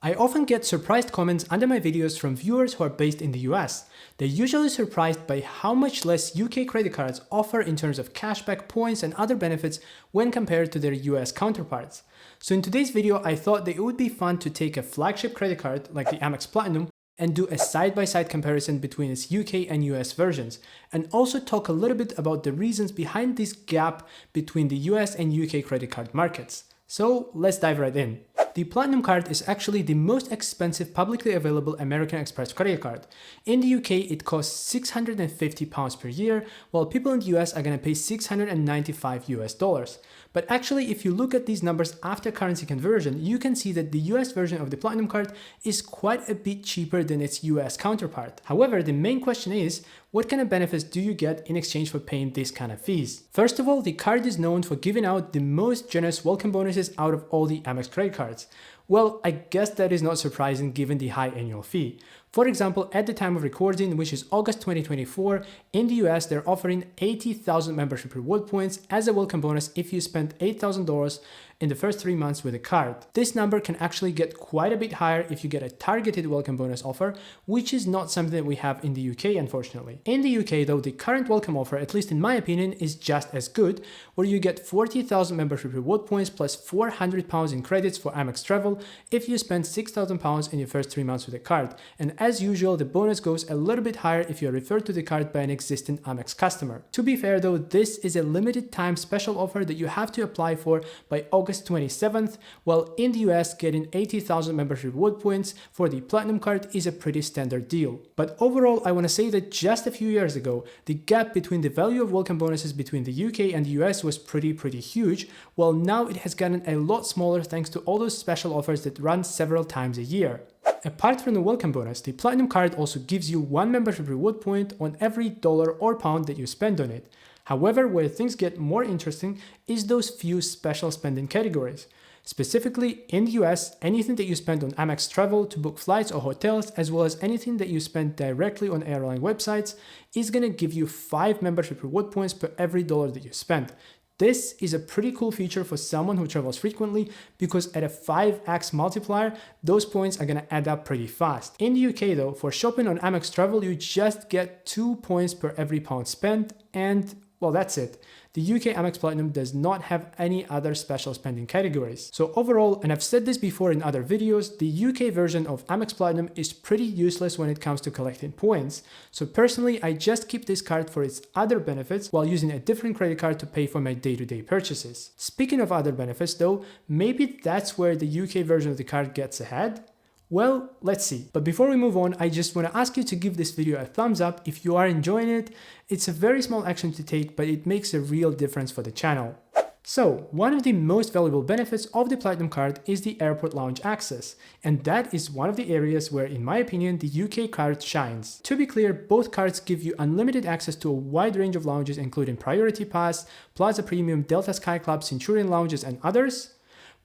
I often get surprised comments under my videos from viewers who are based in the US. They're usually surprised by how much less UK credit cards offer in terms of cashback, points, and other benefits when compared to their US counterparts. So in today's video, I thought that it would be fun to take a flagship credit card like the Amex Platinum and do a side-by-side comparison between its UK and US versions, and also talk a little bit about the reasons behind this gap between the US and UK credit card markets. So let's dive right in. The Platinum card is actually the most expensive publicly available American Express credit card. In the UK, it costs £650 per year, while people in the US are gonna pay $695 US. But actually, if you look at these numbers after currency conversion, you can see that the US version of the Platinum card is quite a bit cheaper than its US counterpart. However, the main question is, what kind of benefits do you get in exchange for paying this kind of fees? First of all, the card is known for giving out the most generous welcome bonuses out of all the Amex credit cards. Well, I guess that is not surprising given the high annual fee. For example, at the time of recording, which is August 2024, in the US, they're offering 80,000 membership reward points as a welcome bonus if you spend $8,000 in the first 3 months with a card. This number can actually get quite a bit higher if you get a targeted welcome bonus offer, which is not something that we have in the UK, unfortunately. In the UK, though, the current welcome offer, at least in my opinion, is just as good, where you get 40,000 membership reward points plus £400 in credits for Amex travel if you spend £6,000 in your first 3 months with a card. And as usual, the bonus goes a little bit higher if you're referred to the card by an existing Amex customer. To be fair though, this is a limited time special offer that you have to apply for by August 27th, while in the US, getting 80,000 membership reward points for the Platinum card is a pretty standard deal. But overall, I want to say that just a few years ago, the gap between the value of welcome bonuses between the UK and the US was pretty huge, while now it has gotten a lot smaller thanks to all those special offers that run several times a year. Apart from the welcome bonus, the Platinum card also gives you 1 membership reward point on every dollar or pound that you spend on it. However, where things get more interesting is those few special spending categories. Specifically, in the US, anything that you spend on Amex travel to book flights or hotels, as well as anything that you spend directly on airline websites, is going to give you 5 membership reward points per every dollar that you spend. This is a pretty cool feature for someone who travels frequently because at a 5x multiplier, those points are going to add up pretty fast. In the UK though, for shopping on Amex Travel, you just get 2 points per every pound spent, and well, that's it. The UK Amex Platinum does not have any other special spending categories. So overall, and I've said this before in other videos, the UK version of Amex Platinum is pretty useless when it comes to collecting points. So personally, I just keep this card for its other benefits while using a different credit card to pay for my day-to-day purchases. Speaking of other benefits though, maybe that's where the UK version of the card gets ahead. Well, let's see. But before we move on, I just want to ask you to give this video a thumbs up if you are enjoying it. It's a very small action to take, but it makes a real difference for the channel. So, one of the most valuable benefits of the Platinum card is the airport lounge access, and that is one of the areas where, in my opinion, the UK card shines. To be clear, both cards give you unlimited access to a wide range of lounges including Priority Pass, Plaza Premium, Delta Sky Club, Centurion lounges, and others.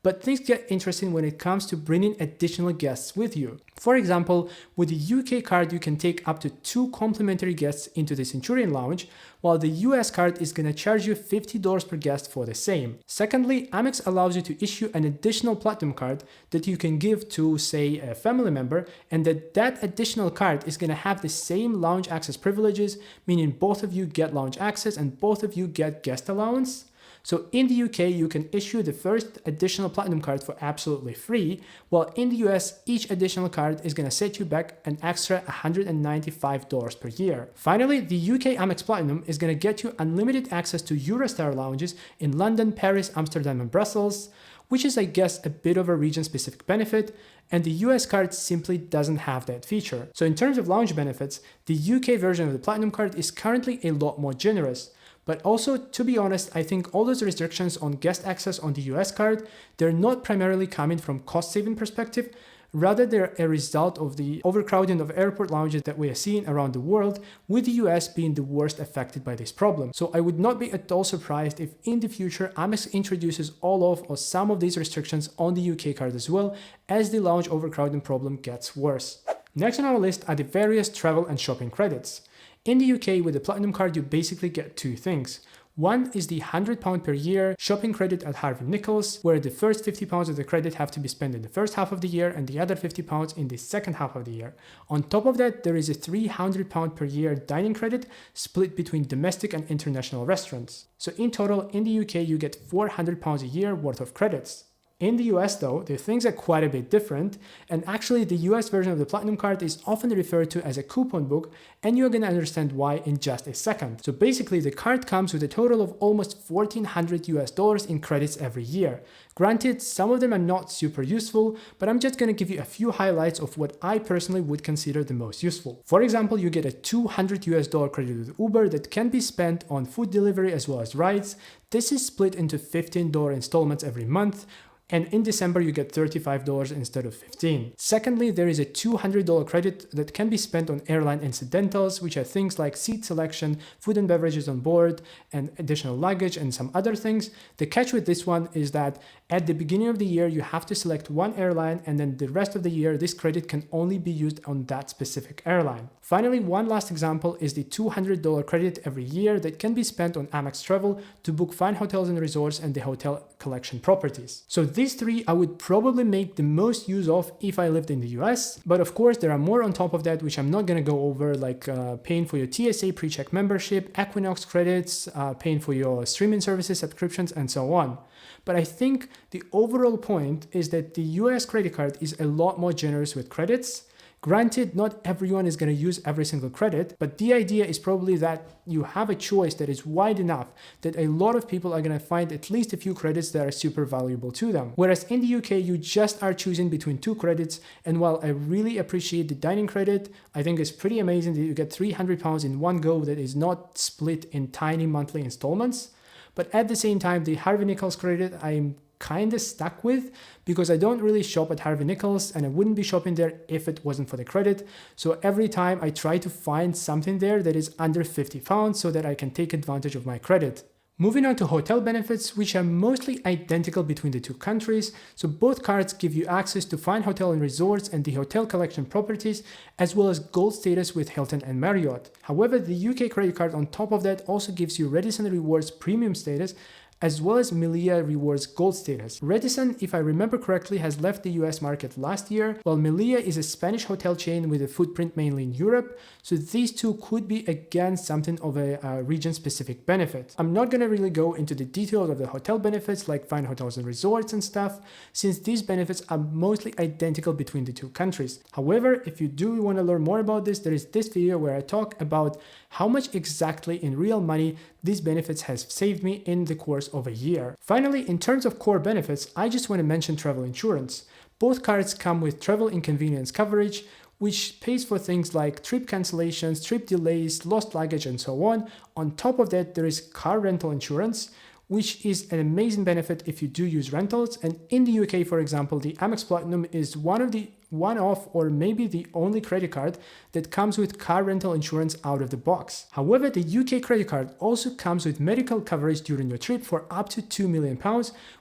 But things get interesting when it comes to bringing additional guests with you. For example, with the UK card, you can take up to 2 complimentary guests into the Centurion Lounge, while the US card is going to charge you $50 per guest for the same. Secondly, Amex allows you to issue an additional Platinum card that you can give to, say, a family member, and that additional card is going to have the same lounge access privileges, meaning both of you get lounge access and both of you get guest allowance. So in the UK, you can issue the first additional Platinum card for absolutely free, while in the US, each additional card is going to set you back an extra $195 per year. Finally, the UK Amex Platinum is going to get you unlimited access to Eurostar lounges in London, Paris, Amsterdam, and Brussels, which is, I guess, a bit of a region-specific benefit, and the US card simply doesn't have that feature. So in terms of lounge benefits, the UK version of the Platinum card is currently a lot more generous. But also, to be honest, I think all those restrictions on guest access on the US card, they're not primarily coming from cost-saving perspective, rather they're a result of the overcrowding of airport lounges that we are seeing around the world, with the US being the worst affected by this problem. So I would not be at all surprised if in the future Amex introduces all of or some of these restrictions on the UK card as well, as the lounge overcrowding problem gets worse. Next on our list are the various travel and shopping credits. In the UK, with the Platinum card, you basically get 2 things. One is the £100 per year shopping credit at Harvey Nichols, where the first £50 of the credit have to be spent in the first half of the year and the other £50 in the second half of the year. On top of that, there is a £300 per year dining credit split between domestic and international restaurants. So in total, in the UK, you get £400 a year worth of credits. In the US though, the things are quite a bit different, and actually the US version of the Platinum card is often referred to as a coupon book, and you're gonna understand why in just a second. So basically the card comes with a total of almost $1,400 in credits every year. Granted, some of them are not super useful, but I'm just gonna give you a few highlights of what I personally would consider the most useful. For example, you get a $200 credit with Uber that can be spent on food delivery as well as rides. This is split into $15 installments every month, and in December you get $35 instead of $15. Secondly, there is a $200 credit that can be spent on airline incidentals, which are things like seat selection, food and beverages on board, and additional luggage and some other things. The catch with this one is that at the beginning of the year you have to select one airline, and then the rest of the year this credit can only be used on that specific airline. Finally, one last example is the $200 credit every year that can be spent on Amex Travel to book fine hotels and resorts and the hotel collection properties. So these three I would probably make the most use of if I lived in the US, but of course there are more on top of that which I'm not going to go over, like paying for your TSA pre-check membership, Equinox credits, paying for your streaming services subscriptions, and so on. But I think the overall point is that the US credit card is a lot more generous with credits. Granted, not everyone is going to use every single credit, but the idea is probably that you have a choice that is wide enough that a lot of people are going to find at least a few credits that are super valuable to them. Whereas in the UK, you just are choosing between two credits, and while I really appreciate the dining credit, I think it's pretty amazing that you get £300 in one go that is not split in tiny monthly installments. But at the same time, the Harvey Nichols credit I'm kind of stuck with, because I don't really shop at Harvey Nichols and I wouldn't be shopping there if it wasn't for the credit. So every time I try to find something there that is under £50 so that I can take advantage of my credit. Moving on to hotel benefits, which are mostly identical between the two countries. So both cards give you access to fine hotel and resorts and the hotel collection properties, as well as gold status with Hilton and Marriott. However, the UK credit card on top of that also gives you Radisson Rewards premium status, as well as Melia Rewards Gold status. Radisson, if I remember correctly, has left the US market last year, while Melia is a Spanish hotel chain with a footprint mainly in Europe, so these two could be again something of a region-specific benefit. I'm not gonna really go into the details of the hotel benefits like fine hotels and resorts and stuff, since these benefits are mostly identical between the two countries. However, if you do want to learn more about this, there is this video where I talk about how much exactly in real money these benefits has saved me in the course of a year. Finally, in terms of core benefits, I just want to mention travel insurance. Both cards come with travel inconvenience coverage, which pays for things like trip cancellations, trip delays, lost luggage, and so on. On top of that, there is car rental insurance, which is an amazing benefit if you do use rentals. And in the UK, for example, the Amex Platinum is one of or maybe the only credit card that comes with car rental insurance out of the box. However, the UK credit card also comes with medical coverage during your trip for up to £2 million,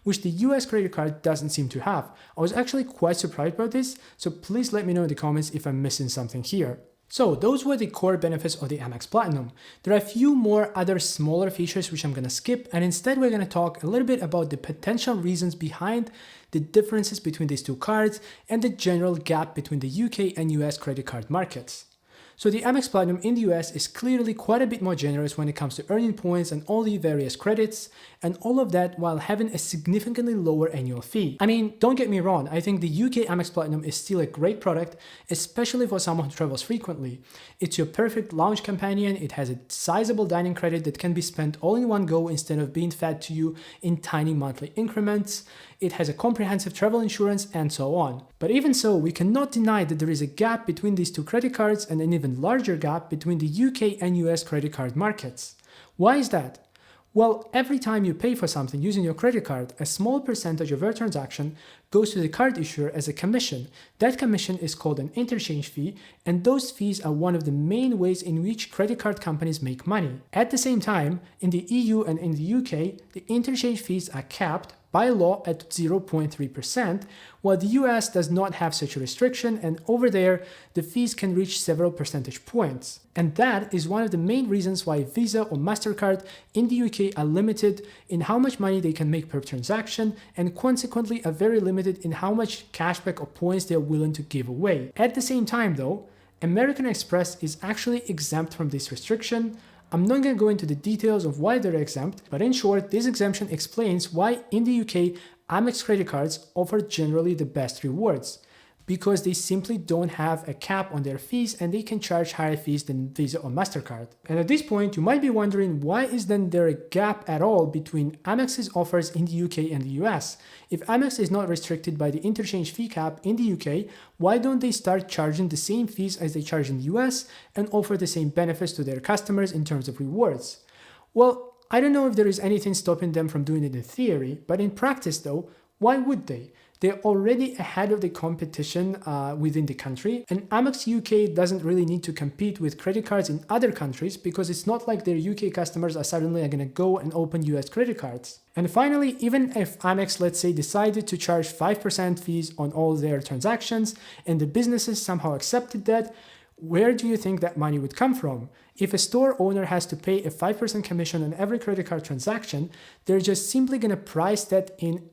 which the US credit card doesn't seem to have. I was actually quite surprised by this, so please let me know in the comments if I'm missing something here. So those were the core benefits of the Amex Platinum. There are a few more other smaller features which I'm going to skip, and instead we're going to talk a little bit about the potential reasons behind the differences between these two cards and the general gap between the UK and US credit card markets. So the Amex Platinum in the US is clearly quite a bit more generous when it comes to earning points and all the various credits, and all of that while having a significantly lower annual fee. I mean, don't get me wrong, I think the UK Amex Platinum is still a great product, especially for someone who travels frequently. It's your perfect lounge companion, it has a sizable dining credit that can be spent all in one go instead of being fed to you in tiny monthly increments. It has a comprehensive travel insurance, and so on. But even so, we cannot deny that there is a gap between these two credit cards and an even larger gap between the UK and US credit card markets. Why is that? Well, every time you pay for something using your credit card, a small percentage of your transaction goes to the card issuer as a commission. That commission is called an interchange fee, and those fees are one of the main ways in which credit card companies make money. At the same time, in the EU and in the UK, the interchange fees are capped, by law at 0.3%, while the US does not have such a restriction, and over there, the fees can reach several percentage points. And that is one of the main reasons why Visa or MasterCard in the UK are limited in how much money they can make per transaction, and consequently are very limited in how much cashback or points they are willing to give away. At the same time though, American Express is actually exempt from this restriction. I'm not going to go into the details of why they're exempt, but in short, this exemption explains why in the UK, Amex credit cards offer generally the best rewards, because they simply don't have a cap on their fees and they can charge higher fees than Visa or MasterCard. And at this point, you might be wondering, why is then there a gap at all between Amex's offers in the UK and the US? If Amex is not restricted by the interchange fee cap in the UK, why don't they start charging the same fees as they charge in the US and offer the same benefits to their customers in terms of rewards? Well, I don't know if there is anything stopping them from doing it in theory, but in practice though, why would they? They're already ahead of the competition within the country, and Amex UK doesn't really need to compete with credit cards in other countries because it's not like their UK customers are suddenly going to go and open US credit cards. And finally, even if Amex, let's say, decided to charge 5% fees on all their transactions and the businesses somehow accepted that, where do you think that money would come from? If a store owner has to pay a 5% commission on every credit card transaction, they're just simply going to price that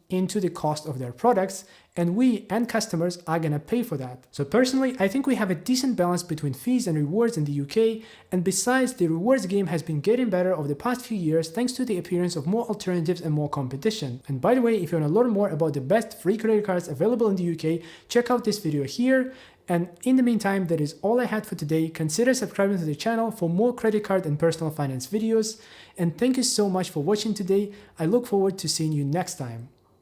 into the cost of their products, and we and customers are going to pay for that. So personally, I think we have a decent balance between fees and rewards in the UK, and besides, the rewards game has been getting better over the past few years thanks to the appearance of more alternatives and more competition. And by the way, if you want to learn more about the best free credit cards available in the UK, check out this video here. And in the meantime, that is all I had for today. Consider subscribing to the channel for more credit card and personal finance videos. And thank you so much for watching today. I look forward to seeing you next time.